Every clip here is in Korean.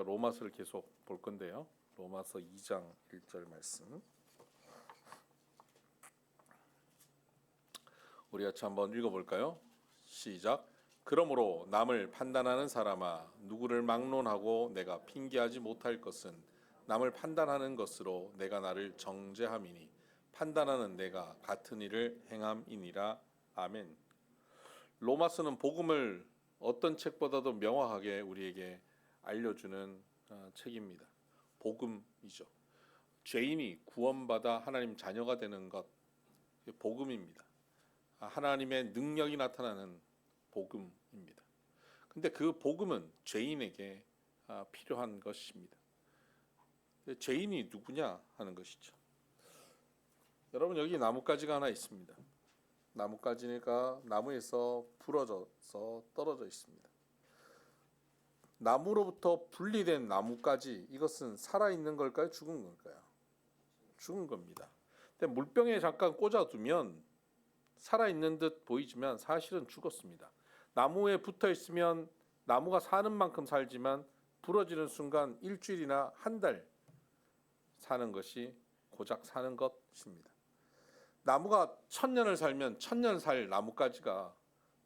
로마서를 계속 볼 건데요. 로마서 2장 1절 말씀. 우리 같이 한번 읽어볼까요? 시작. 그러므로 남을 판단하는 사람아, 누구를 막론하고 내가 핑계하지 못할 것은 남을 판단하는 것으로 내가 나를 정죄함이니 판단하는 내가 같은 일을 행함이니라. 아멘. 로마서는 복음을 어떤 책보다도 명확하게 우리에게 알려주는 책입니다. 복음이죠. 죄인이 구원받아 하나님 자녀가 되는 것, 복음입니다. 하나님의 능력이 나타나는 복음입니다. 근데 그 복음은 죄인에게 필요한 것입니다. 죄인이 누구냐 하는 것이죠. 여러분, 여기 나뭇가지가 하나 있습니다. 나뭇가지가 나무에서 부러져서 떨어져 있습니다. 나무로부터 분리된 나뭇가지, 이것은 살아있는 걸까요? 죽은 걸까요? 죽은 겁니다. 근데 물병에 잠깐 꽂아두면 살아있는 듯 보이지만 사실은 죽었습니다. 나무에 붙어 있으면 나무가 사는 만큼 살지만 부러지는 순간 일주일이나 한 달 사는 것이 고작 사는 것입니다. 나무가 1000년을 살면 1000년 살 나뭇가지가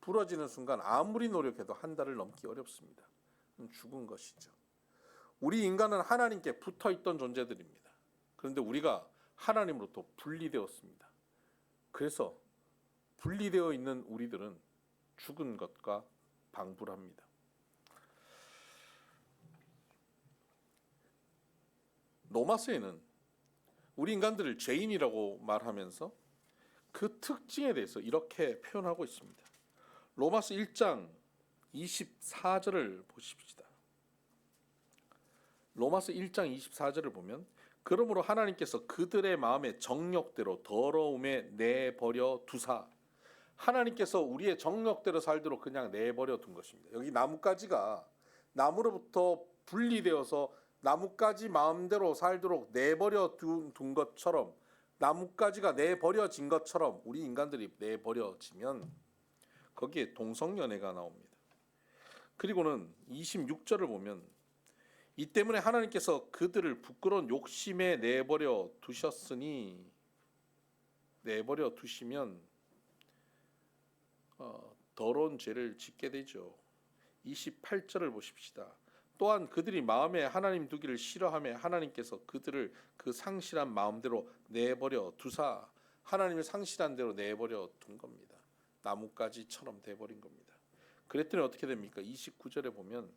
부러지는 순간 아무리 노력해도 한 달을 넘기 어렵습니다. 죽은 것이죠. 우리 인간은 하나님께 붙어있던 존재들입니다. 그런데 우리가 하나님으로부터 분리되었습니다. 그래서 분리되어 있는 우리들은 죽은 것과 방불합니다. 로마서에는 우리 인간들을 죄인이라고 말하면서 그 특징에 대해서 이렇게 표현하고 있습니다. 로마서 1장 24절을 보십시다. 로마서 1장 24절을 보면 그러므로 하나님께서 그들의 마음의 정욕대로 더러움에 내버려 두사, 하나님께서 우리의 정욕대로 살도록 그냥 내버려 둔 것입니다. 여기 나뭇가지가 나무로부터 분리되어서 나뭇가지 마음대로 살도록 내버려 둔 것처럼, 나뭇가지가 내버려진 것처럼 우리 인간들이 내버려지면 거기에 동성연애가 나옵니다. 그리고는 26절을 보면 이 때문에 하나님께서 그들을 부끄러운 욕심에 내버려 두셨으니, 내버려 두시면 더러운 죄를 짓게 되죠. 28절을 보십시다. 또한 그들이 마음에 하나님 두기를 싫어하며 하나님께서 그들을 그 상실한 마음대로 내버려 두사, 하나님을 상실한 대로 내버려 둔 겁니다. 나뭇가지처럼 돼버린 겁니다. 그랬더니 어떻게 됩니까? 29절에 보면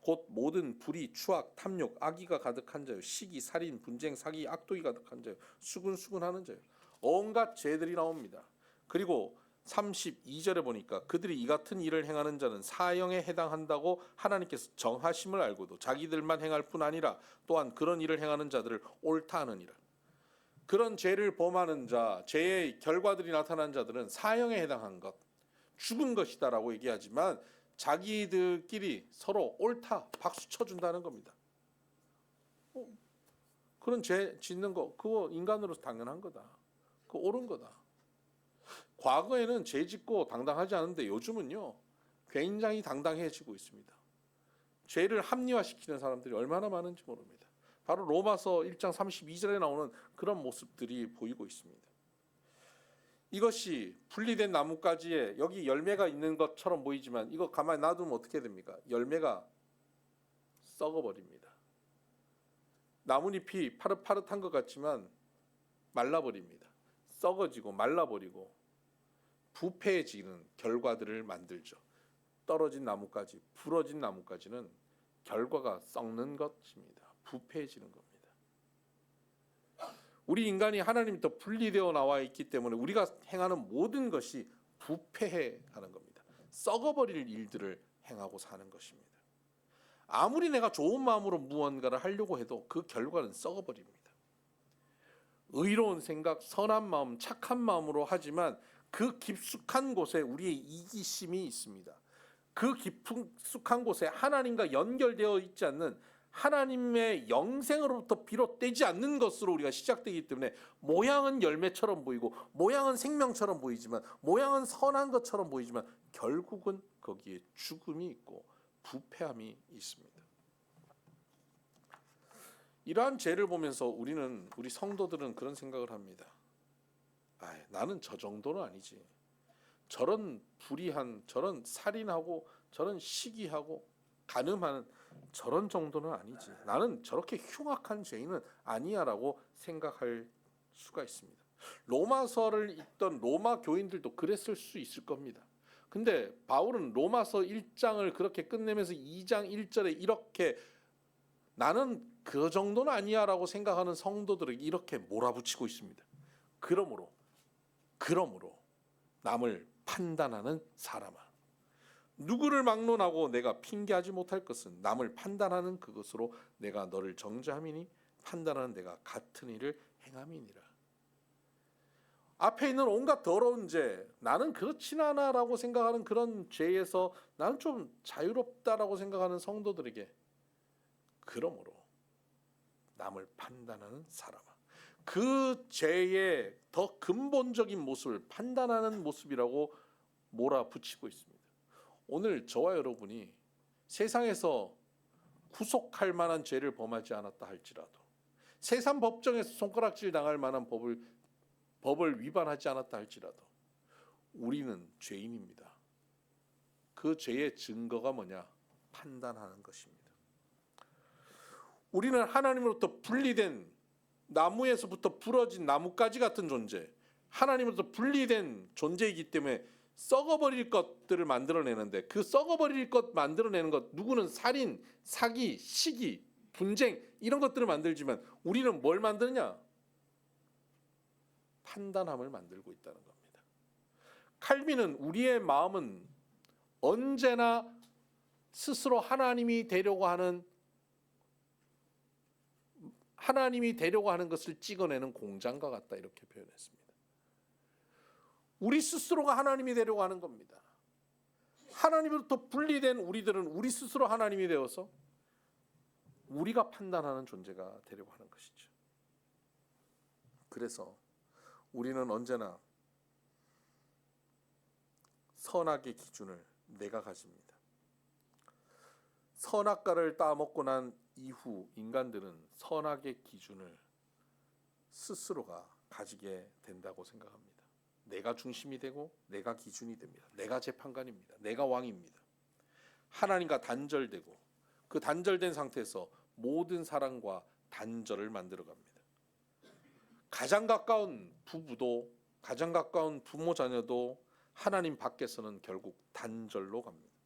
곧 모든 불의, 추악, 탐욕, 악의가 가득한 자요, 시기, 살인, 분쟁, 사기, 악독이 가득한 자요, 수군수군하는 자요, 온갖 죄들이 나옵니다. 그리고 32절에 보니까 그들이 이 같은 일을 행하는 자는 사형에 해당한다고 하나님께서 정하심을 알고도 자기들만 행할 뿐 아니라 또한 그런 일을 행하는 자들을 옳다 하느니라. 그런 죄를 범하는 자, 죄의 결과들이 나타난 자들은 사형에 해당한 것, 죽은 것이다라고 얘기하지만 자기들끼리 서로 옳다, 박수 쳐준다는 겁니다. 그런 죄 짓는 거, 그거 인간으로서 당연한 거다. 그거 옳은 거다. 과거에는 죄 짓고 당당하지 않은데 요즘은요, 굉장히 당당해지고 있습니다. 죄를 합리화시키는 사람들이 얼마나 많은지 모릅니다. 바로 로마서 1장 32절에 나오는 그런 모습들이 보이고 있습니다. 이것이 분리된 나뭇가지에 여기 열매가 있는 것처럼 보이지만 이거 가만히 놔두면 어떻게 됩니까? 열매가 썩어버립니다. 나뭇잎이 파릇파릇한 것 같지만 말라버립니다. 썩어지고 말라버리고 부패해지는 결과들을 만들죠. 떨어진 나뭇가지, 부러진 나뭇가지는 결과가 썩는 것입니다. 부패해지는 겁니다. 우리 인간이 하나님부터 분리되어 나와 있기 때문에 우리가 행하는 모든 것이 부패해가는 겁니다. 썩어버릴 일들을 행하고 사는 것입니다. 아무리 내가 좋은 마음으로 무언가를 하려고 해도 그 결과는 썩어버립니다. 의로운 생각, 선한 마음, 착한 마음으로 하지만 그 깊숙한 곳에 우리의 이기심이 있습니다. 그 깊숙한 곳에 하나님과 연결되어 있지 않는, 하나님의 영생으로부터 비롯되지 않는 것으로 우리가 시작되기 때문에 모양은 열매처럼 보이고 모양은 생명처럼 보이지만, 모양은 선한 것처럼 보이지만 결국은 거기에 죽음이 있고 부패함이 있습니다. 이러한 죄를 보면서 우리 성도들은 그런 생각을 합니다. 나는 저 정도는 아니지. 저런 불의한, 저런 살인하고, 저런 시기하고, 간음하는 저런 정도는 아니지. 나는 저렇게 흉악한 죄인은 아니야라고 생각할 수가 있습니다. 로마서를 읽던 로마 교인들도 그랬을 수 있을 겁니다. 근데 바울은 로마서 1장을 그렇게 끝내면서 2장 1절에 이렇게 나는 그 정도는 아니야라고 생각하는 성도들에게 이렇게 몰아붙이고 있습니다. 그러므로 남을 판단하는 사람아, 누구를 막론하고 내가 핑계하지 못할 것은 남을 판단하는 그것으로 내가 너를 정죄함이니 판단하는 내가 같은 일을 행함이니라. 앞에 있는 온갖 더러운 죄, 나는 그렇진 않아라고 생각하는 그런 죄에서 나는 좀 자유롭다라고 생각하는 성도들에게, 그러므로 남을 판단하는 사람아, 그 죄의 더 근본적인 모습을 판단하는 모습이라고 몰아붙이고 있습니다. 오늘 저와 여러분이 세상에서 구속할 만한 죄를 범하지 않았다 할지라도, 세상 법정에서 손가락질 당할 만한 법을 위반하지 않았다 할지라도 우리는 죄인입니다. 그 죄의 증거가 뭐냐? 판단하는 것입니다. 우리는 하나님으로부터 분리된, 나무에서부터 부러진 나뭇가지 같은 존재, 하나님으로부터 분리된 존재이기 때문에 썩어버릴 것들을 만들어내는데, 그 썩어버릴 것 만들어내는 것, 누구는 살인, 사기, 시기, 분쟁 이런 것들을 만들지만 우리는 뭘 만드느냐? 판단함을 만들고 있다는 겁니다. 칼빈은 우리의 마음은 언제나 스스로 하나님이 되려고 하는 것을 찍어내는 공장과 같다, 이렇게 표현했습니다. 우리 스스로가 하나님이 되려고 하는 겁니다. 하나님으로부터 분리된 우리들은 우리 스스로 하나님이 되어서 우리가 판단하는 존재가 되려고 하는 것이죠. 그래서 우리는 언제나 선악의 기준을 내가 가집니다. 선악과를 따먹고 난 이후 인간들은 선악의 기준을 스스로가 가지게 된다고 생각합니다. 내가 중심이 되고 내가 기준이 됩니다. 내가 재판관입니다. 내가 왕입니다. 하나님과 단절되고 그 단절된 상태에서 모든 사람과 단절을 만들어갑니다. 가장 가까운 부부도, 가장 가까운 부모 자녀도 하나님 밖에서는 결국 단절로 갑니다.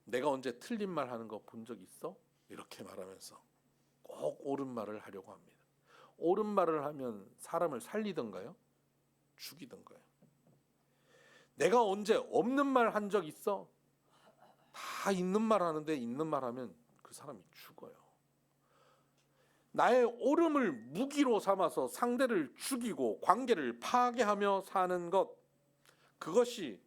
내가 언제 틀린 말 하는 거 본 적 있어? 이렇게 말하면서 꼭 옳은 말을 하려고 합니다. 옳은 말을 하면 사람을 살리던가요? 죽이던가요? 내가 언제 없는 말 한 적 있어? 다 있는 말 하는데 있는 말 하면 그 사람이 죽어요. 나의 옳음을 무기로 삼아서 상대를 죽이고 관계를 파괴하며 사는 것, 그것이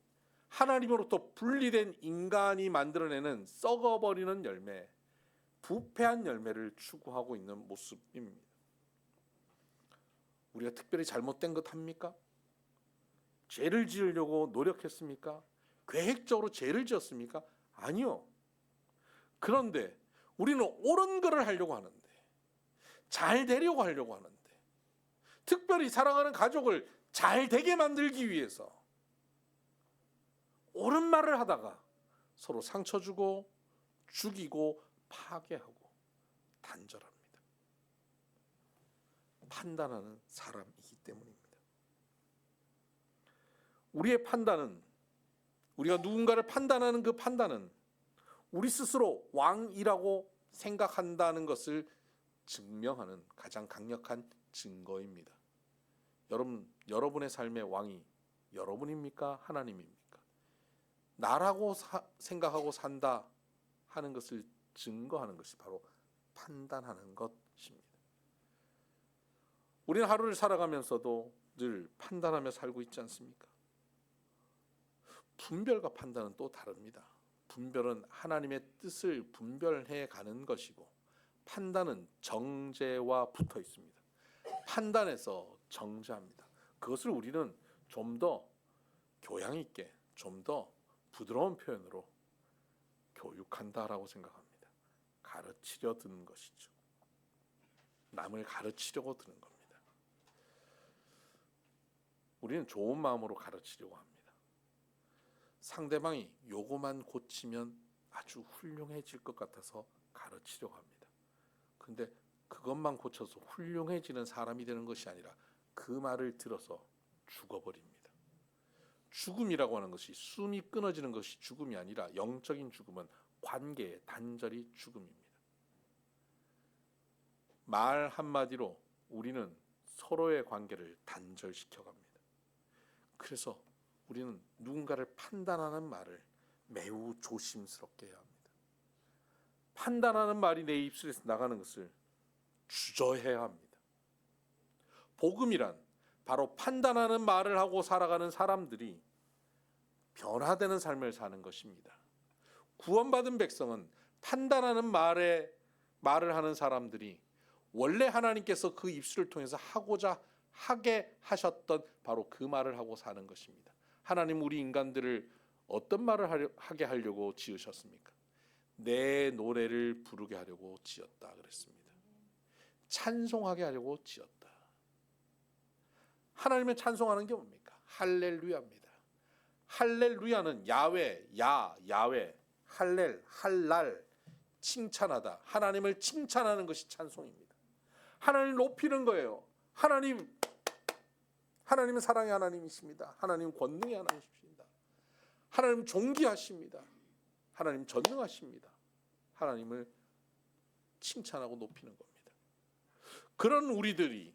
하나님으로부터 분리된 인간이 만들어내는 썩어버리는 열매, 부패한 열매를 추구하고 있는 모습입니다. 우리가 특별히 잘못된 것 합니까? 죄를 지으려고 노력했습니까? 계획적으로 죄를 지었습니까? 아니요. 그런데 우리는 옳은 것을 하려고 하는데, 잘 되려고 하려고 하는데, 특별히 사랑하는 가족을 잘 되게 만들기 위해서 옳은 말을 하다가 서로 상처 주고 죽이고 파괴하고 단절합니다. 판단하는 사람이기 때문입니다. 우리의 판단은, 우리가 누군가를 판단하는 그 판단은 우리 스스로 왕이라고 생각한다는 것을 증명하는 가장 강력한 증거입니다. 여러분의 삶의 왕이 여러분입니까? 하나님입니까? 나라고 생각하고 산다 하는 것을 증거하는 것이 바로 판단하는 것입니다. 우리는 하루를 살아가면서도 늘 판단하며 살고 있지 않습니까? 분별과 판단은 또 다릅니다. 분별은 하나님의 뜻을 분별해 가는 것이고, 판단은 정죄와 붙어 있습니다. 판단해서 정죄합니다. 그것을 우리는 좀 더 교양 있게, 좀 더 부드러운 표현으로 교육한다라고 생각합니다. 가르치려 드는 것이죠. 남을 가르치려고 드는 겁니다. 우리는 좋은 마음으로 가르치려고 합니다. 상대방이 요거만 고치면 아주 훌륭해질 것 같아서 가르치려고 합니다. 근데 그것만 고쳐서 훌륭해지는 사람이 되는 것이 아니라 그 말을 들어서 죽어버립니다. 죽음이라고 하는 것이 숨이 끊어지는 것이 죽음이 아니라 영적인 죽음은 관계의 단절이 죽음입니다. 말 한마디로 우리는 서로의 관계를 단절시켜 갑니다. 그래서 우리는 누군가를 판단하는 말을 매우 조심스럽게 해야 합니다. 판단하는 말이 내 입술에서 나가는 것을 주저해야 합니다. 복음이란 바로 판단하는 말을 하고 살아가는 사람들이 변화되는 삶을 사는 것입니다. 구원받은 백성은 판단하는 말을 하는 사람들이 원래 하나님께서 그 입술을 통해서 하게 하셨던 바로 그 말을 하고 사는 것입니다. 하나님 우리 인간들을 어떤 말을 하게 하려고 지으셨습니까? 내 노래를 부르게 하려고 지었다 그랬습니다. 찬송하게 하려고 지었다. 하나님을 찬송하는 게 뭡니까? 할렐루야입니다. 할렐루야는 야외, 야외, 할렐, 할랄, 칭찬하다. 하나님을 칭찬하는 것이 찬송입니다. 하나님을 높이는 거예요. 하나님은 사랑의 하나님이십니다. 하나님 권능의 하나님이십니다. 하나님 존귀하십니다. 하나님 전능하십니다. 하나님을 칭찬하고 높이는 겁니다. 그런 우리들이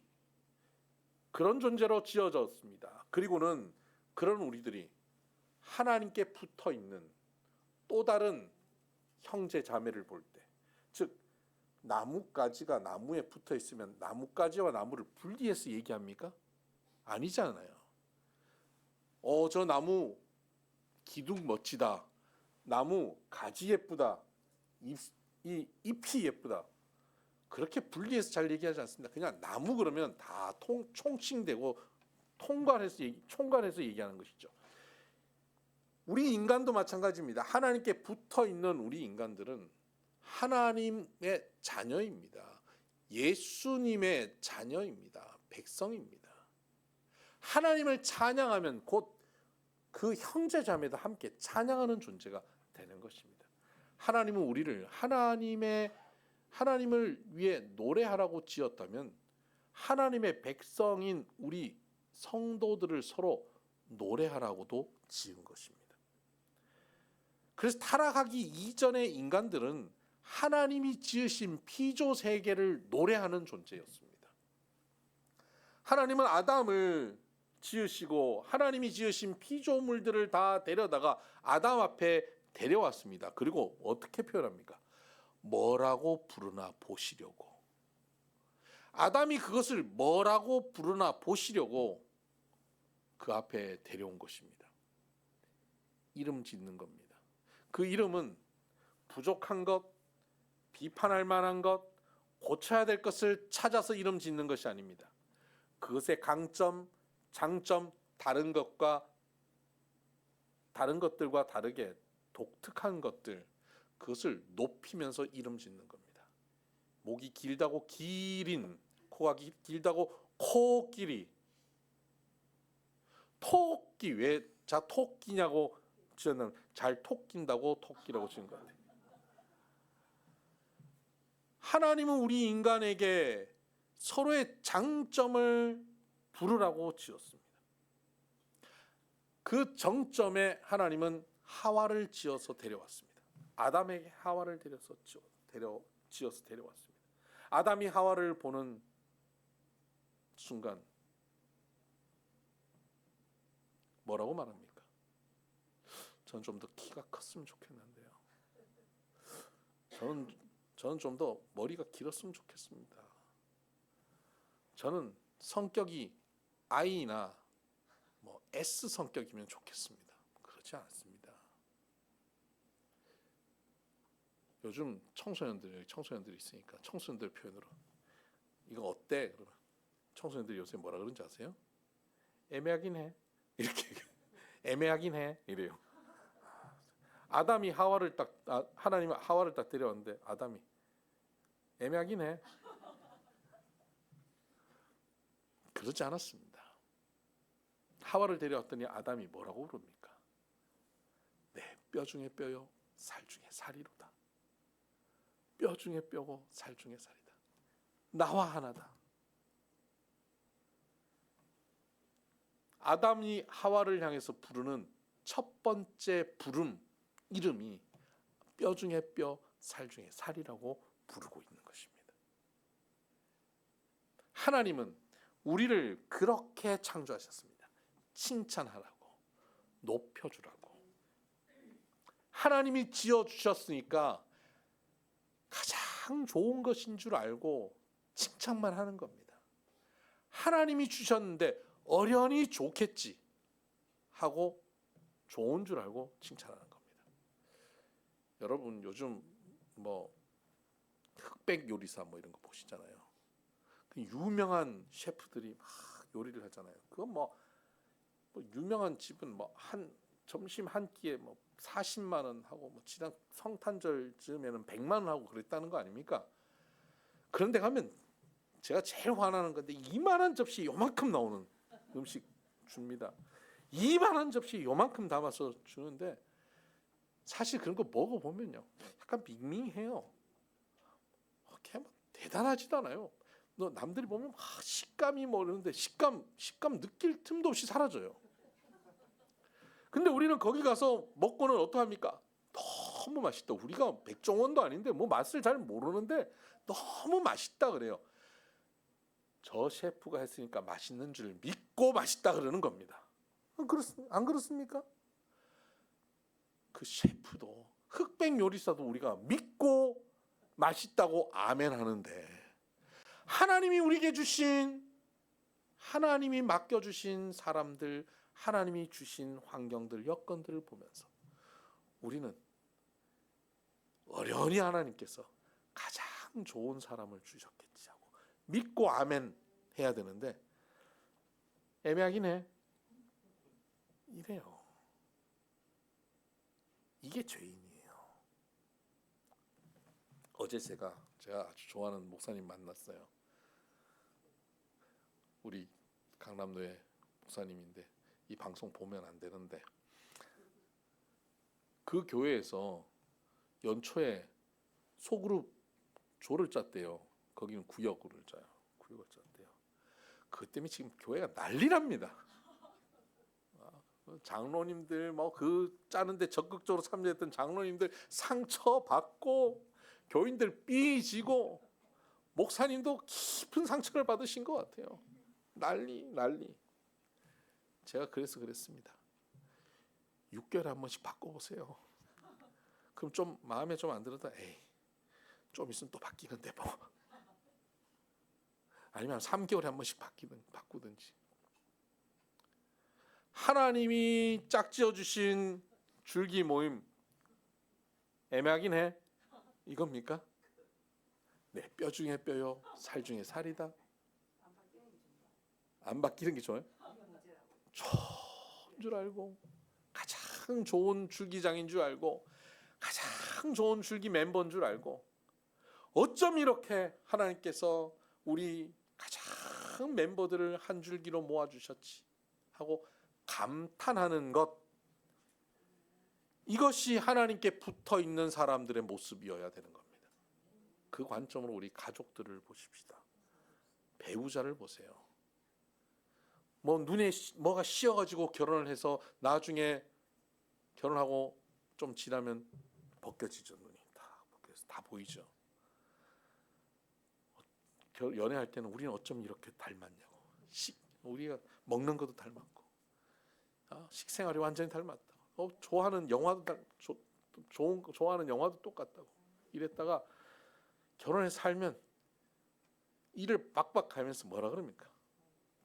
그런 존재로 지어졌습니다. 그리고는 그런 우리들이 하나님께 붙어 있는 또 다른 형제 자매를 볼 때, 즉 나뭇가지가 나무에 붙어 있으면 나뭇가지와 나무를 분리해서 얘기합니까? 아니잖아요. 저 나무 기둥 멋지다. 나무 가지 예쁘다. 잎이 예쁘다. 그렇게 분리해서 잘 얘기하지 않습니다. 그냥 나무 그러면 다 총칭되고 총괄해서 얘기하는 것이죠. 우리 인간도 마찬가지입니다. 하나님께 붙어 있는 우리 인간들은 하나님의 자녀입니다. 예수님의 자녀입니다. 백성입니다. 하나님을 찬양하면 곧 그 형제 자매도 함께 찬양하는 존재가 되는 것입니다. 하나님은 우리를 하나님을 위해 노래하라고 지었다면 하나님의 백성인 우리 성도들을 서로 노래하라고도 지은 것입니다. 그래서 타락하기 이전의 인간들은 하나님이 지으신 피조 세계를 노래하는 존재였습니다. 하나님은 아담을 지으시고 하나님이 지으신 피조물들을 다 데려다가 아담 앞에 데려왔습니다. 그리고 어떻게 표현합니까? 뭐라고 부르나 보시려고. 아담이 그것을 뭐라고 부르나 보시려고 그 앞에 데려온 것입니다. 이름 짓는 겁니다. 그 이름은 부족한 것, 비판할 만한 것, 고쳐야 될 것을 찾아서 이름 짓는 것이 아닙니다. 그것의 강점, 장점, 다른 것들과 다르게 독특한 것들, 그것을 높이면서 이름 짓는 겁니다. 목이 길다고 기린, 코가 길다고 코끼리. 토끼, 왜 토끼냐고 지었냐면 잘 토낀다고 토끼라고 지은 것 같아요. 하나님은 우리 인간에게 서로의 장점을 부르라고 지었습니다. 그 정점에 하나님은 하와를 지어서 데려왔습니다. 아담에게 하와를 지어서 데려왔습니다. 아담이 하와를 보는 순간 뭐라고 말합니까? 저는 좀 더 키가 컸으면 좋겠는데요. 저는 좀 더 머리가 길었으면 좋겠습니다. 저는 성격이 I나 S 성격이면 좋겠습니다. 그렇지 않습니다. 요즘 청소년들이 있으니까 청소년들 표현으로 이거 어때? 그러면 청소년들이 요새 뭐라 그러는지 아세요? 애매하긴 해. 이렇게 애매하긴 해. 이래요. 하나님이 하와를 딱 데려왔는데 아담이 애매하긴 해. 그러지 않았습니다. 하와를 데려왔더니 아담이 뭐라고 부릅니까? 내 뼈 중에 뼈요 살 중에 살이로다. 뼈 중에 뼈고 살 중에 살이다. 나와 하나다. 아담이 하와를 향해서 부르는 첫 번째 부름 이름이 뼈 중에 뼈, 살 중에 살이라고 부르고 있는 것입니다. 하나님은 우리를 그렇게 창조하셨습니다. 칭찬하라고, 높여주라고. 하나님이 지어주셨으니까 가장 좋은 것인 줄 알고 칭찬만 하는 겁니다. 하나님이 주셨는데 어련히 좋겠지 하고 좋은 줄 알고 칭찬하는 겁니다. 여러분 요즘 뭐 흑백 요리사 뭐 이런 거 보시잖아요. 그 유명한 셰프들이 막 요리를 하잖아요. 그건 뭐 유명한 집은 뭐 한 점심 한 끼에 뭐 40만 원 하고 뭐 지난 성탄절 즈음에는 100만 원 하고 그랬다는 거 아닙니까? 그런데 가면 제가 제일 화나는 건데 이만한 접시 요만큼 나오는 음식 줍니다. 이만한 접시 요만큼 담아서 주는데 사실 그런 거 먹어보면요 약간 밍밍해요. 그렇게 대단하지도 않아요. 너 남들이 보면 식감이 뭐 이러는데 식감 느낄 틈도 없이 사라져요. 근데 우리는 거기 가서 먹고는 어떡합니까? 너무 맛있다. 우리가 백종원도 아닌데 뭐 맛을 잘 모르는데 너무 맛있다 그래요. 저 셰프가 했으니까 맛있는 줄 믿고 맛있다 그러는 겁니다. 안 그렇습니까? 그 셰프도 흑백 요리사도 우리가 믿고 맛있다고 아멘 하는데 하나님이 우리에게 주신 하나님이 맡겨주신 사람들 하나님이 주신 환경들 여건들을 보면서 우리는 어련히 하나님께서 가장 좋은 사람을 주셨겠지 하고 믿고 아멘 해야 되는데 애매하긴 해. 이래요. 이게 죄인이에요. 어제 제가 아주 좋아하는 목사님 만났어요. 우리 강남로의 목사님인데 이 방송 보면 안 되는데 그 교회에서 연초에 소그룹 조를 짰대요. 거기는 구역을 짜요. 구역을 짰대요. 그것 때문에 지금 교회가 난리납니다. 장로님들 뭐 그 짜는데 적극적으로 참여했던 장로님들 상처받고 교인들 삐지고 목사님도 깊은 상처를 받으신 것 같아요. 난리. 제가 그래서 그랬습니다. 6개월에 한 번씩 바꿔보세요. 그럼 좀 마음에 좀 안 들어도 좀 있으면 또 바뀌는데 뭐. 아니면 3개월에 한 번씩 바꾸든지. 하나님이 짝지어 주신 줄기 모임 애매하긴 해. 이겁니까? 네, 뼈 중에 뼈요, 살 중에 살이다. 안 바뀌는 게 좋아요? 좋은 줄 알고 가장 좋은 줄기장인 줄 알고 가장 좋은 줄기 멤버인 줄 알고 어쩜 이렇게 하나님께서 우리 가장 멤버들을 한 줄기로 모아주셨지 하고 감탄하는 것, 이것이 하나님께 붙어있는 사람들의 모습이어야 되는 겁니다. 그 관점으로 우리 가족들을 보십시다. 배우자를 보세요. 뭐 눈에 뭐가 씌어가지고 결혼을 해서 나중에 결혼하고 좀 지나면 벗겨지죠. 눈이 다 보이죠. 연애할 때는 우리는 어쩜 이렇게 닮았냐고. 우리가 먹는 것도 닮았고, 식생활이 완전히 닮았다고. 좋아하는 영화도 좋아하는 영화도 똑같다고. 이랬다가 결혼해서 살면 일을 박박 가면서 뭐라 그럽니까?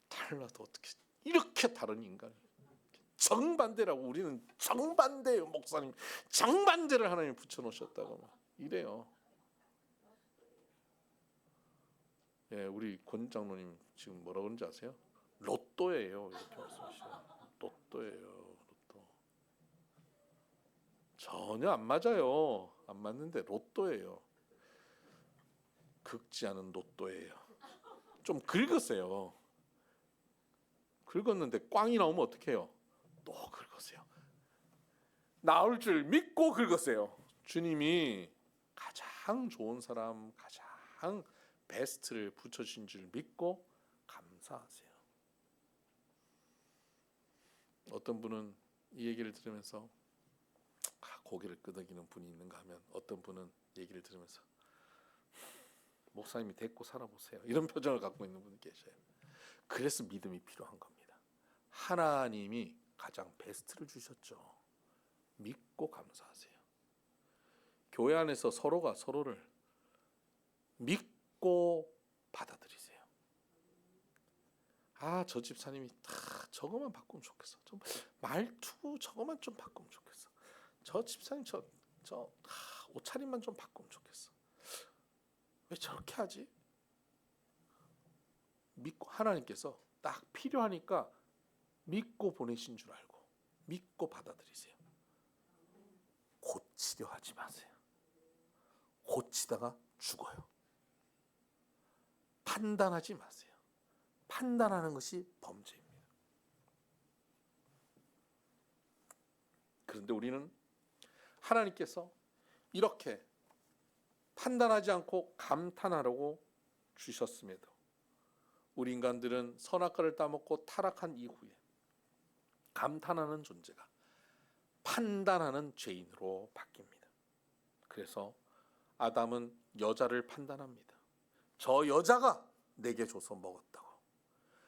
달라도 어떻게 이렇게 다른 인간이. 정반대라고. 우리는 정반대예요. 목사님 정반대를 하나님 붙여놓으셨다고 막 이래요. 예, 우리 권 장로님 지금 뭐라 그런지 아세요? 로또예요. 이렇게 말씀하시죠. 로또예요. 로또. 전혀 안 맞아요. 안 맞는데 로또예요. 긁지 않은 노또예요. 좀 긁으세요. 긁었는데 꽝이 나오면 어떡해요? 또 긁으세요. 나올 줄 믿고 긁으세요. 주님이 가장 좋은 사람, 가장 베스트를 붙여주신 줄 믿고 감사하세요. 어떤 분은 이 얘기를 들으면서 고개를 끄덕이는 분이 있는가 하면, 어떤 분은 얘기를 들으면서 목사님이 데리고 살아보세요, 이런 표정을 갖고 있는 분이 계셔요. 그래서 믿음이 필요한 겁니다. 하나님이 가장 베스트를 주셨죠. 믿고 감사하세요. 교회 안에서 서로가 서로를 믿고 받아들이세요. 저 집사님이 저거만 바꾸면 좋겠어. 좀 말투 저거만 좀 바꾸면 좋겠어. 저 집사님 저 옷차림만 좀 바꾸면 좋겠어. 왜 저렇게 하지? 믿고, 하나님께서 딱 필요하니까 믿고 보내신 줄 알고 믿고 받아들이세요. 고치려 하지 마세요. 고치다가 죽어요. 판단하지 마세요. 판단하는 것이 범죄입니다. 그런데 우리는 하나님께서 이렇게 판단하지 않고 감탄하라고 주셨음에도 우리 인간들은 선악과를 따먹고 타락한 이후에 감탄하는 존재가 판단하는 죄인으로 바뀝니다. 그래서 아담은 여자를 판단합니다. 저 여자가 내게 줘서 먹었다고.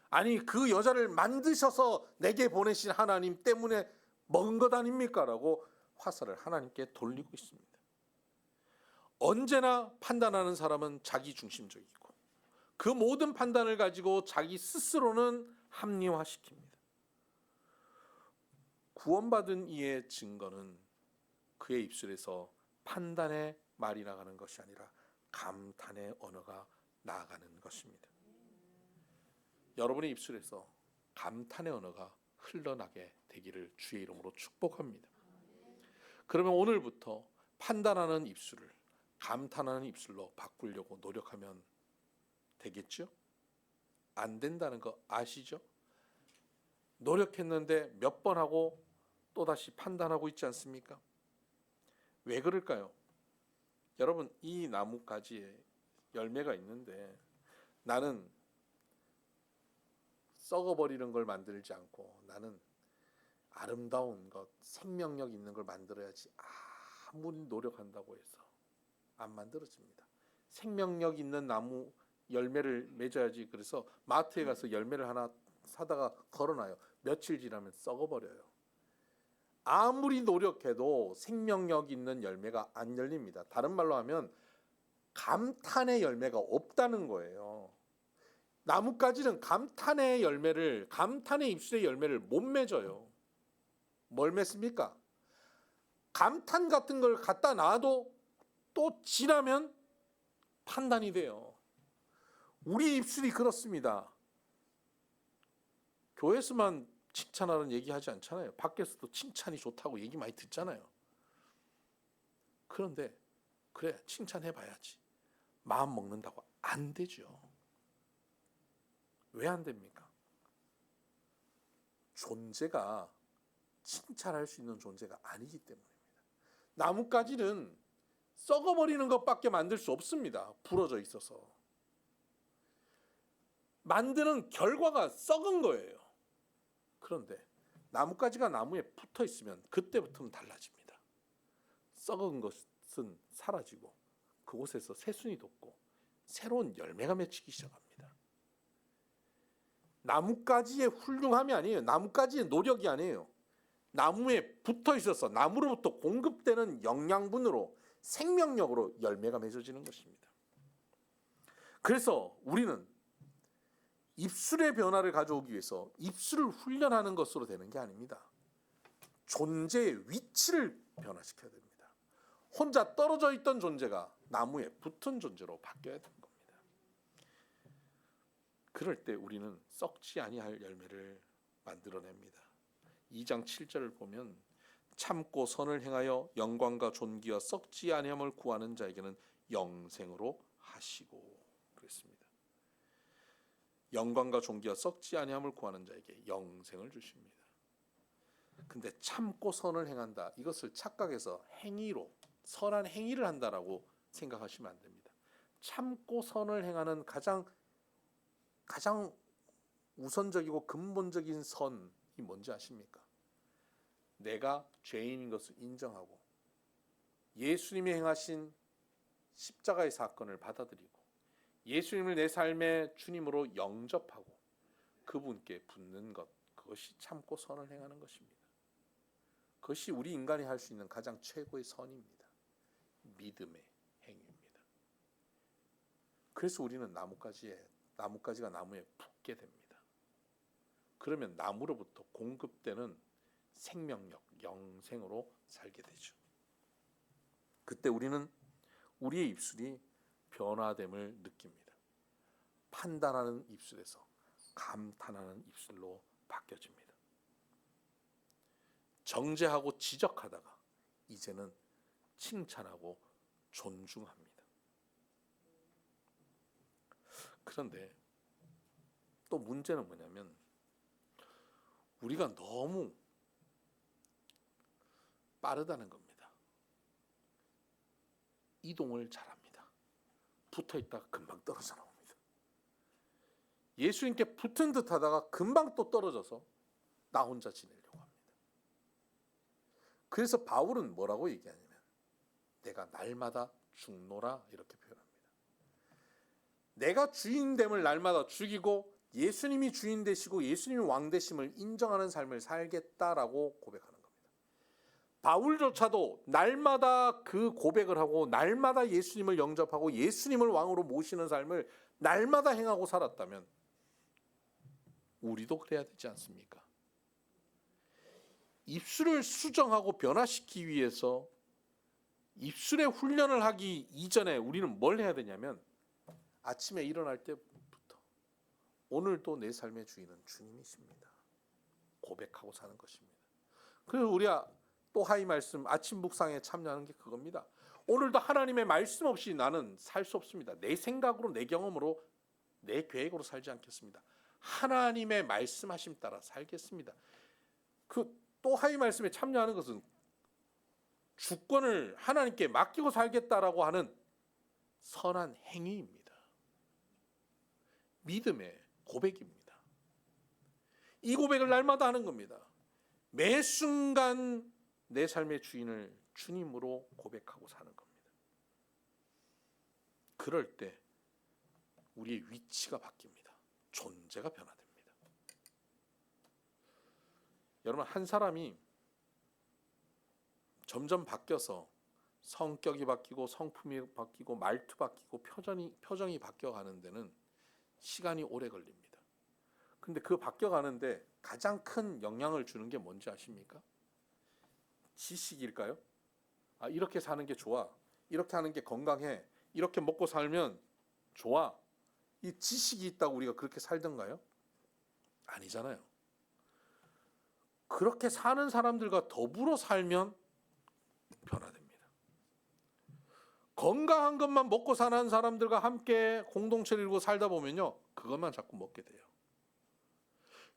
아니, 그 여자를 만드셔서 내게 보내신 하나님 때문에 먹은 것 아닙니까? 라고 화살을 하나님께 돌리고 있습니다. 언제나 판단하는 사람은 자기 중심적이고 그 모든 판단을 가지고 자기 스스로는 합리화시킵니다. 구원받은 이의 증거는 그의 입술에서 판단의 말이 나가는 것이 아니라 감탄의 언어가 나아가는 것입니다. 여러분의 입술에서 감탄의 언어가 흘러나게 되기를 주의 이름으로 축복합니다. 그러면 오늘부터 판단하는 입술을 감탄하는 입술로 바꾸려고 노력하면 되겠죠? 안 된다는 거 아시죠? 노력했는데 몇 번 하고 또다시 판단하고 있지 않습니까? 왜 그럴까요? 여러분, 이 나뭇가지에 열매가 있는데 나는 썩어버리는 걸 만들지 않고 나는 아름다운 것, 생명력 있는 걸 만들어야지 아무리 노력한다고 해서 안 만들어집니다. 생명력 있는 나무 열매를 맺어야지. 그래서 마트에 가서 열매를 하나 사다가 걸어놔요. 며칠 지나면 썩어버려요. 아무리 노력해도 생명력 있는 열매가 안 열립니다. 다른 말로 하면 감탄의 열매가 없다는 거예요. 나뭇가지는 감탄의 입술의 열매를 못 맺어요. 뭘 맺습니까? 감탄 같은 걸 갖다 놔도 또 지나면 판단이 돼요. 우리 입술이 그렇습니다. 교회에서만 칭찬하는 얘기하지 않잖아요. 밖에서도 칭찬이 좋다고 얘기 많이 듣잖아요. 그런데 그래, 칭찬해봐야지. 마음 먹는다고 안 되죠. 왜 안 됩니까? 존재가 칭찬할 수 있는 존재가 아니기 때문입니다. 나뭇가지는 썩어버리는 것밖에 만들 수 없습니다. 부러져 있어서. 만드는 결과가 썩은 거예요. 그런데 나뭇가지가 나무에 붙어 있으면 그때부터는 달라집니다. 썩은 것은 사라지고 그곳에서 새순이 돋고 새로운 열매가 맺히기 시작합니다. 나뭇가지의 훌륭함이 아니에요. 나뭇가지의 노력이 아니에요. 나무에 붙어 있어서 나무로부터 공급되는 영양분으로 생명력으로 열매가 맺어지는 것입니다. 그래서 우리는 입술의 변화를 가져오기 위해서 입술을 훈련하는 것으로 되는 게 아닙니다. 존재의 위치를 변화시켜야 됩니다. 혼자 떨어져 있던 존재가 나무에 붙은 존재로 바뀌어야 되는 겁니다. 그럴 때 우리는 썩지 아니할 열매를 만들어냅니다. 2장 7절을 보면 참고 선을 행하여 영광과 존귀와 썩지 아니함을 구하는 자에게는 영생으로 하시고 그랬습니다. 영광과 존귀와 썩지 아니함을 구하는 자에게 영생을 주십니다. 근데 참고 선을 행한다, 이것을 착각해서 행위로 선한 행위를 한다라고 생각하시면 안 됩니다. 참고 선을 행하는 가장 우선적이고 근본적인 선이 뭔지 아십니까? 내가 죄인인 것을 인정하고 예수님이 행하신 십자가의 사건을 받아들이고 예수님을 내 삶의 주님으로 영접하고 그분께 붙는 것, 그것이 참고 선을 행하는 것입니다. 그것이 우리 인간이 할 수 있는 가장 최고의 선입니다. 믿음의 행위입니다. 그래서 우리는 나뭇가지가 나무에 붙게 됩니다. 그러면 나무로부터 공급되는 생명력, 영생으로 살게 되죠. 그때 우리는 우리의 입술이 변화됨을 느낍니다. 판단하는 입술에서 감탄하는 입술로 바뀌어집니다. 정죄하고 지적하다가 이제는 칭찬하고 존중합니다. 그런데 또 문제는 뭐냐면 우리가 너무 빠르다는 겁니다. 이동을 잘합니다. 붙어있다가 금방 떨어져 나옵니다. 예수님께 붙은 듯 하다가 금방 또 떨어져서 나 혼자 지내려고 합니다. 그래서 바울은 뭐라고 얘기하냐면 내가 날마다 죽노라 이렇게 표현합니다. 내가 주인됨을 날마다 죽이고 예수님이 주인 되시고 예수님이 왕 되심을 인정하는 삶을 살겠다라고 고백하는 겁니다. 바울조차도 날마다 그 고백을 하고 날마다 예수님을 영접하고 예수님을 왕으로 모시는 삶을 날마다 행하고 살았다면 우리도 그래야 되지 않습니까? 입술을 수정하고 변화시키기 위해서 입술의 훈련을 하기 이전에 우리는 뭘 해야 되냐면 아침에 일어날 때부터 오늘도 내 삶의 주인은 주님이십니다. 고백하고 사는 것입니다. 그래서 우리가 또 하이 말씀 아침 묵상에 참여하는 게 그겁니다. 오늘도 하나님의 말씀 없이 나는 살 수 없습니다. 내 생각으로 내 경험으로 내 계획으로 살지 않겠습니다. 하나님의 말씀하심 따라 살겠습니다. 그 또 하이 말씀에 참여하는 것은 주권을 하나님께 맡기고 살겠다라고 하는 선한 행위입니다. 믿음의 고백입니다. 이 고백을 날마다 하는 겁니다. 매 순간 내 삶의 주인을 주님으로 고백하고 사는 겁니다. 그럴 때 우리의 위치가 바뀝니다. 존재가 변화됩니다. 여러분, 한 사람이 점점 바뀌어서 성격이 바뀌고 성품이 바뀌고 말투 바뀌고 표정이 바뀌어가는 데는 시간이 오래 걸립니다. 근데 그 바뀌어가는데 가장 큰 영향을 주는 게 뭔지 아십니까? 지식일까요? 이렇게 사는 게 좋아. 이렇게 하는 게 건강해. 이렇게 먹고 살면 좋아. 이 지식이 있다고 우리가 그렇게 살던가요? 아니잖아요. 그렇게 사는 사람들과 더불어 살면 변화됩니다. 건강한 것만 먹고 사는 사람들과 함께 공동체를 이루고 살다 보면요, 그것만 자꾸 먹게 돼요.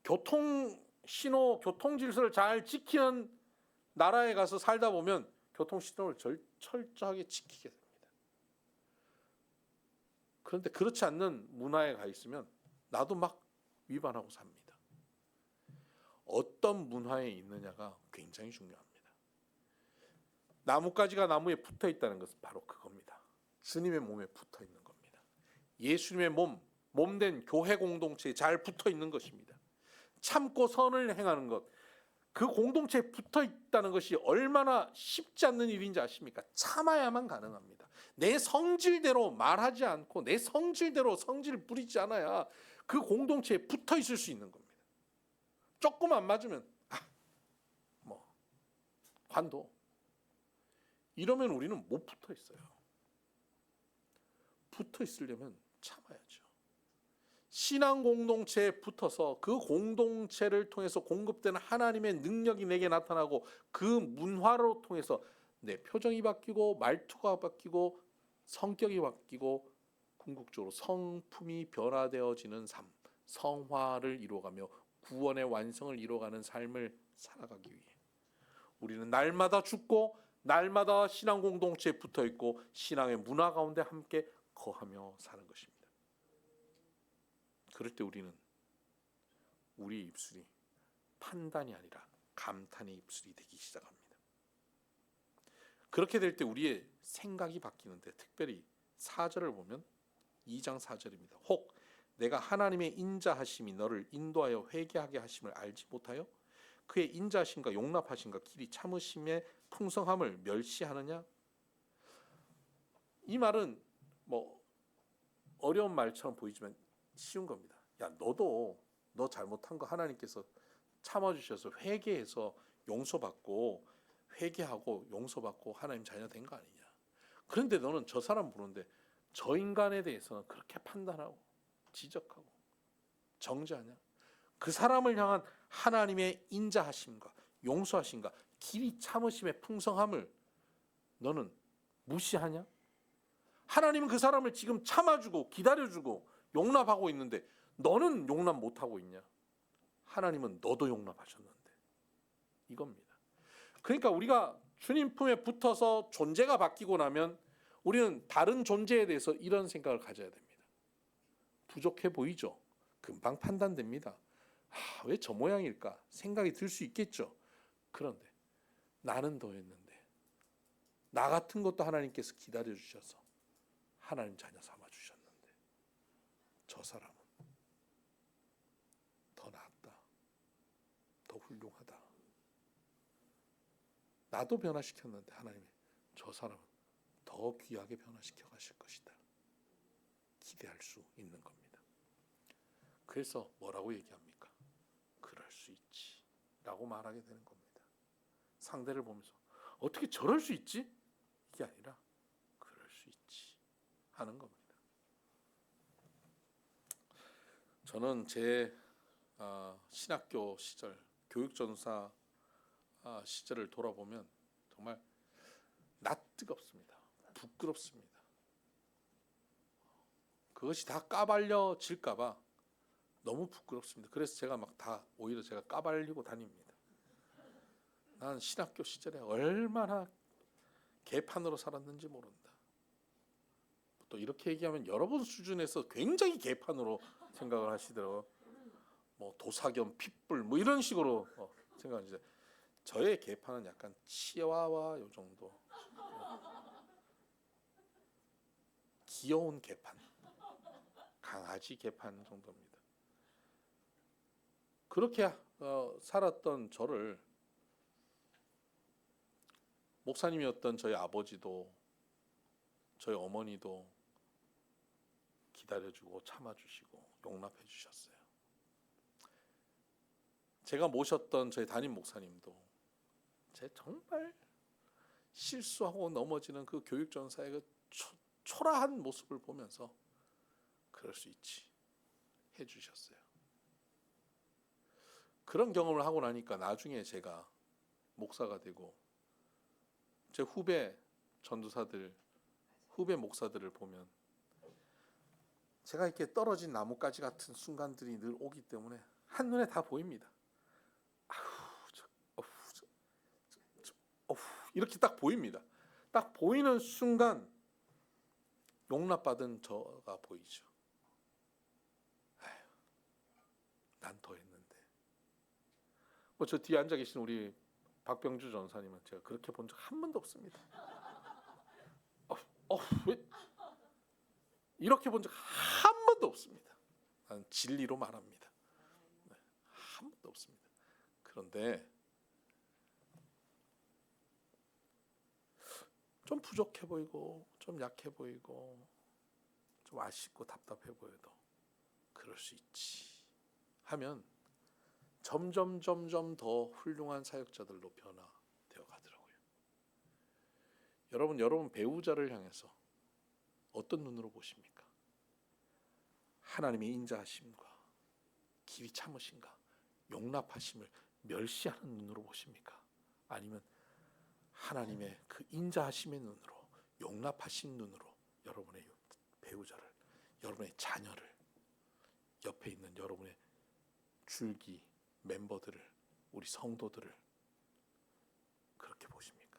교통신호, 교통질서를 잘 지키는 나라에 가서 살다 보면 교통신호를 철저하게 지키게 됩니다. 그런데 그렇지 않는 문화에 가 있으면 나도 막 위반하고 삽니다. 어떤 문화에 있느냐가 굉장히 중요합니다. 나뭇가지가 나무에 붙어 있다는 것은 바로 그겁니다. 주님의 몸에 붙어 있는 겁니다. 예수님의 몸된 교회 공동체에 잘 붙어 있는 것입니다. 참고 선을 행하는 것, 그 공동체에 붙어 있다는 것이 얼마나 쉽지 않는 일인지 아십니까? 참아야만 가능합니다. 내 성질대로 말하지 않고 내 성질대로 성질을 부리지 않아야 그 공동체에 붙어 있을 수 있는 겁니다. 조금 안 맞으면 관둬. 이러면 우리는 못 붙어 있어요. 붙어 있으려면 참아야죠. 신앙 공동체에 붙어서 그 공동체를 통해서 공급되는 하나님의 능력이 내게 나타나고 그 문화로 통해서 내 표정이 바뀌고 말투가 바뀌고 성격이 바뀌고 궁극적으로 성품이 변화되어지는 삶, 성화를 이루어가며 구원의 완성을 이루어가는 삶을 살아가기 위해 우리는 날마다 죽고 날마다 신앙 공동체에 붙어 있고 신앙의 문화 가운데 함께 거하며 사는 것입니다. 그럴 때 우리는 우리 입술이 판단이 아니라 감탄의 입술이 되기 시작합니다. 그렇게 될 때 우리의 생각이 바뀌는데, 특별히 4절을 보면 2장 4절입니다. 혹 내가 하나님의 인자하심이 너를 인도하여 회개하게 하심을 알지 못하여 그의 인자하심과 용납하심과 길이 참으심의 풍성함을 멸시하느냐? 이 말은 뭐 어려운 말처럼 보이지만 쉬운 겁니다. 야, 너도 너 잘못한 거 하나님께서 참아주셔서 회개해서 용서받고 회개하고 용서받고 하나님 자녀 된 거 아니냐? 그런데 너는 저 사람 보는데 저 인간에 대해서는 그렇게 판단하고 지적하고 정죄하냐? 그 사람을 향한 하나님의 인자하심과 용서하심과 길이 참으심의 풍성함을 너는 무시하냐? 하나님은 그 사람을 지금 참아주고 기다려주고 용납하고 있는데 너는 용납 못하고 있냐? 하나님은 너도 용납하셨는데. 이겁니다. 그러니까 우리가 주님 품에 붙어서 존재가 바뀌고 나면 우리는 다른 존재에 대해서 이런 생각을 가져야 됩니다. 부족해 보이죠? 금방 판단됩니다. 왜 저 모양일까? 생각이 들 수 있겠죠. 그런데 나는 더 했는데, 나 같은 것도 하나님께서 기다려주셔서 하나님 자녀 삼아주셨는데 저 사람은 더 낫다, 더 훌륭하다. 나도 변화시켰는데 하나님이 저 사람은 더 귀하게 변화시켜 가실 것이다. 기대할 수 있는 겁니다. 그래서 뭐라고 얘기합니까? 그럴 수 있지 라고 말하게 되는 겁니다. 상대를 보면서 어떻게 저럴 수 있지? 이게 아니라 그럴 수 있지 하는 겁니다. 저는 제 신학교 시절, 교육전사 시절을 돌아보면 정말 낯뜨겁습니다. 부끄럽습니다. 그것이 다 까발려질까 봐 너무 부끄럽습니다. 그래서 제가 막 다 오히려 제가 까발리고 다닙니다. 난 신학교 시절에 얼마나 개판으로 살았는지 모른다. 또 이렇게 얘기하면 여러분 수준에서 굉장히 개판으로 생각을 하시더라고요. 뭐 도사겸 핏불 뭐 이런 식으로 생각하시죠. 저의 개판은 약간 치와와 요 정도. 귀여운 개판, 강아지 개판 정도입니다. 그렇게 살았던 저를 목사님이었던 저희 아버지도 저희 어머니도 기다려주고 참아주시고 용납해 주셨어요. 제가 모셨던 저희 담임 목사님도 제 정말 실수하고 넘어지는 그 교육전사의 그 초라한 모습을 보면서 그럴 수 있지 해주셨어요. 그런 경험을 하고 나니까 나중에 제가 목사가 되고 제 후배 전도사들, 후배 목사들을 보면 제가 이렇게 떨어진 나뭇가지 같은 순간들이 늘 오기 때문에 한눈에 다 보입니다. 이렇게 딱 보입니다. 딱 보이는 순간 용납받은 저가 보이죠. 난 더 했는데. 저 뒤에 앉아 계신 우리 박병주 전사님은 제가 그렇게 본 적 한 번도 없습니다. 왜 이렇게 본 적 한 번도 없습니다. 난 진리로 말합니다. 한 번도 없습니다. 그런데 좀 부족해 보이고 좀 약해 보이고 좀 아쉽고 답답해 보여도 그럴 수 있지 하면 점점 더 훌륭한 사역자들로 변화되어 가더라고요. 여러분 배우자를 향해서 어떤 눈으로 보십니까? 하나님의 인자하심과 길이 참으심과 용납하심을 멸시하는 눈으로 보십니까? 아니면 하나님의 그 인자하심의 눈으로, 용납하신 눈으로 여러분의 배우자를, 여러분의 자녀를, 옆에 있는 여러분의 줄기 멤버들을, 우리 성도들을 그렇게 보십니까?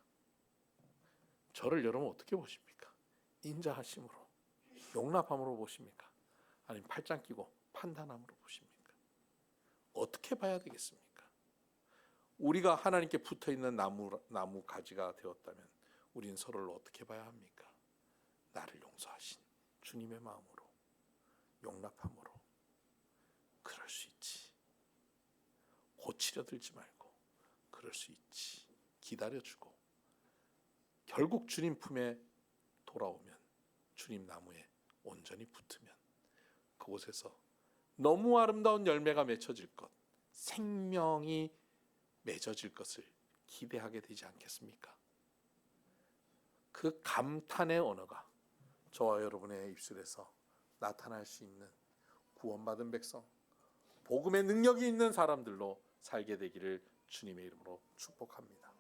저를 여러분 어떻게 보십니까? 인자하심으로, 용납함으로 보십니까? 아니면 팔짱 끼고 판단함으로 보십니까? 어떻게 봐야 되겠습니까? 우리가 하나님께 붙어있는 나무 가지가 되었다면 우리는 서로를 어떻게 봐야 합니까? 나를 용서하신 주님의 마음으로, 용납함으로. 그럴 수 있지. 고치려 들지 말고 그럴 수 있지. 기다려주고 결국 주님 품에 돌아오면, 주님 나무에 온전히 붙으면 그곳에서 너무 아름다운 열매가 맺혀질 것, 생명이 맺어질 것을 기대하게 되지 않겠습니까? 그 감탄의 언어가 저와 여러분의 입술에서 나타날 수 있는 구원받은 백성, 복음의 능력이 있는 사람들로 살게 되기를 주님의 이름으로 축복합니다.